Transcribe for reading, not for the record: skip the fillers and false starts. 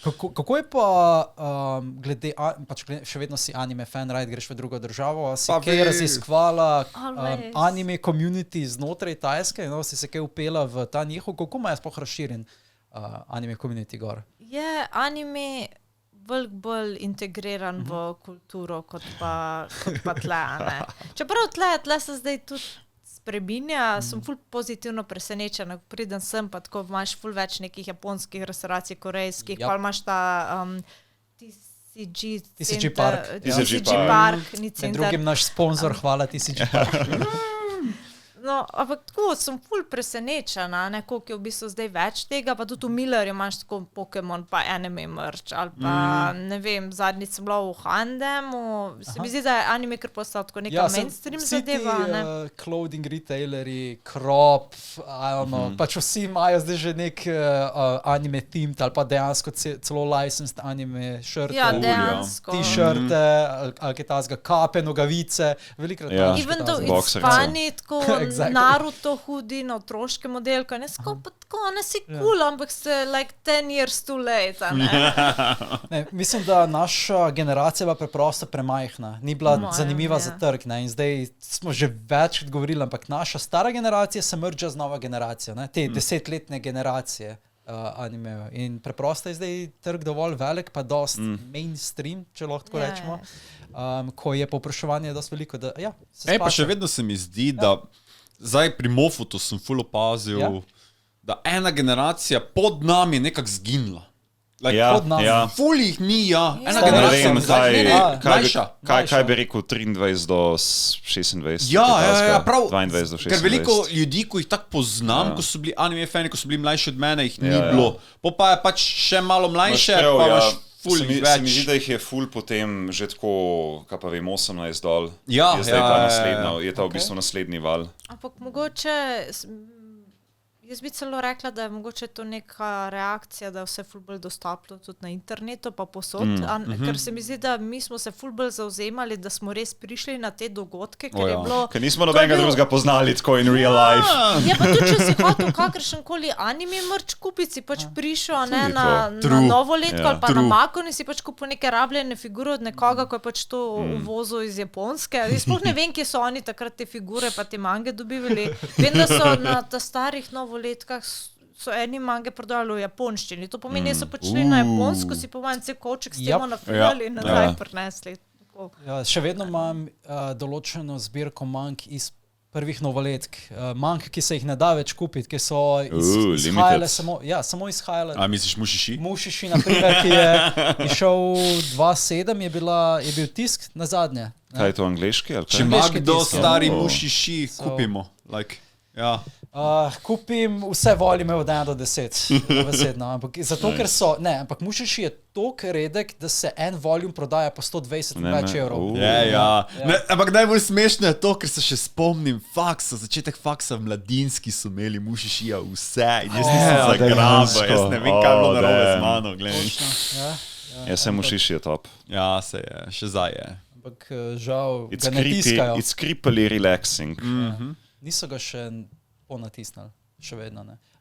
Kako je pa glede, pač še vedno si anime fan, greš v drugo državo, si kaj raziskvala anime community znotraj Tajske, si se kaj upela v ta njihov, kako ima je sploh razširjen anime community gor? Je anime veliko bolj integriran v kulturo kot pa tle, ne. Čeprav tle se zdaj tudi spreminja, sem ful pozitivno presenečena, ko pridem sem, pa tako imaš ful več nekih japonskih restauracij, korejskih, pa imaš ta TCG Park. TCG Park. Med drugim naš sponzor, hvala TCG Park. No, ampak tako sem ful presenečena, ne, koliko je v bistvu zdaj več tega, pa tudi v Millerju imaš tako Pokemon, pa anime merch, ali pa, ne vem, zadnjič sem bila v Handemu, se mi zdi, da je anime kar postal tako neka mainstream zadeva, ne. Clothing retaileri, Crop, pač vsi imajo zdaj že nek anime themed, ali pa dejansko celo licensed anime šrte, t-shirte, ali kaj tazga, kape, nogavice, velikrat. Even though it's funny, tako Naruto hoodie na otroške modelke, ne si cool, ampak ste like 10 years too late, ne. Mislim, da naša generacija je bila preprosto premajhna, ni bila zanimiva za trg, ne, in zdaj smo že večkrat govorili, ampak naša stara generacija se merge z nova generacija, ne, te 10-letne generacije animejo in preprosto je zdaj trg dovolj velik, pa dost mainstream, če lahko tako rečemo, ko je povpraševanje dost veliko, da se pa še vedno se mi zdi, da zdaj pri Mofutu sem ful opazil, da ena generacija pod nami je nekako zginila. Ful jih ni, ena generacija mlajša. Kaj bi rekel 23 do 26? Prav, 22 do 26. Ker veliko ljudi, ko jih tako poznam, ko so bili anime fani, ko so bili mlajši od mene, jih ni bilo. Pa je pač še malo mlajše, pa imaš ful jih več. Se mi zdi, da jih je ful potem že tako, kaj pa vem, 18 dol. Je zdaj ta naslednja, je ta v bistvu naslednji val. Ampak mogoče, jaz bi celo rekla, da je mogoče to neka reakcija, da je vse ful bolj dostopno tudi na internetu, pa posod, ker se mi zdi, da mi smo se ful bolj zavzemali, da smo res prišli na te dogodke, ker je bilo... Ker nismo nobenega drugega poznali tako in real life. Ja, pa tudi, če si hotel kakršenkoli anime merch kupiti, si pač prišel na novo letko ali pa na Makon in si pač kupil neke rabljene figure od nekoga, ko je pač to uvozil iz Japonske. Sploh ne vem, kje so oni takrat te figure pa te mange dobivali. Vem, da so na ta starih novoletkah so eni mange prodali v japonščini. To pomeni, da so počeli na japonsko, si po manj cel koček s temo nafilali in nazaj prinesli. Še vedno imam določeno zbirko mang iz prvih novoletk. Mang, ki se jih ne da več kupiti, ki so izhajale samo izhajale. A misliš Mushishi? Mushishi, na primer, ki je išel 2007, je bil tisk na zadnje. Kaj je to angleški? Če ima kdo stari Mushishi, kupimo. Kupim vse volime od 1 do 10. Zato, ker ampak Mushishi je toliko redek, da se en voljum prodaja po 120 in več evrov. Ampak najbolj smešno je to, ker se še spomnim začetek faksa v mladinski so imeli Mushishija vse in jaz nisem zagrabil, jaz ne vem, kaj bilo narobe z mano, gledaj. Jaz sem Mushishi je top. Ja, se je, še zdaj je. Ampak žal ga ne tiskajo. It's creepily relaxing. Niso ga še ponatisnili, še vedno ne.